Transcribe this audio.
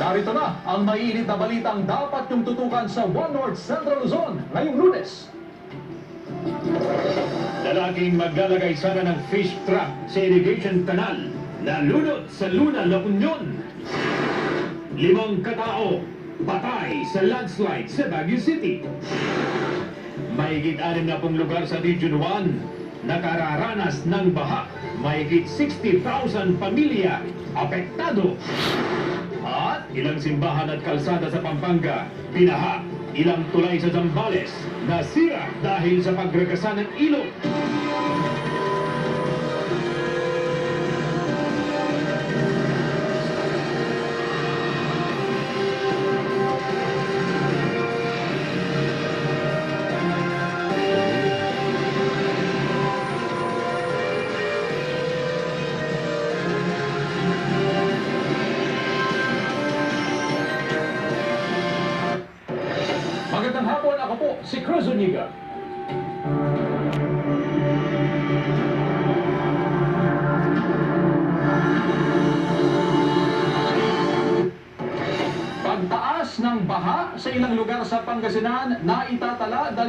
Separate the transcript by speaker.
Speaker 1: Narito na ang maiinit na balitang dapat yung tutukan sa One North Central Luzon ngayong Lunes.
Speaker 2: Lalaking maglalagay sana ng fish trap sa irrigation canal na lunod sa Luna, La Union. 5 katao patay sa landslide sa Baguio City. Mahigit 60 lugar sa Region 1 nakararanas ng baha. Mahigit 60,000 pamilya apektado. At ilang simbahan at kalsada sa Pampanga binaha. Ilang tulay sa Zambales nasira dahil sa pagragasa ng ilog.
Speaker 1: Magandang hapon, ako po si Cruz Zuniga. Pagtaas ng baha sa ilang lugar sa Pangasinan na itatala dahil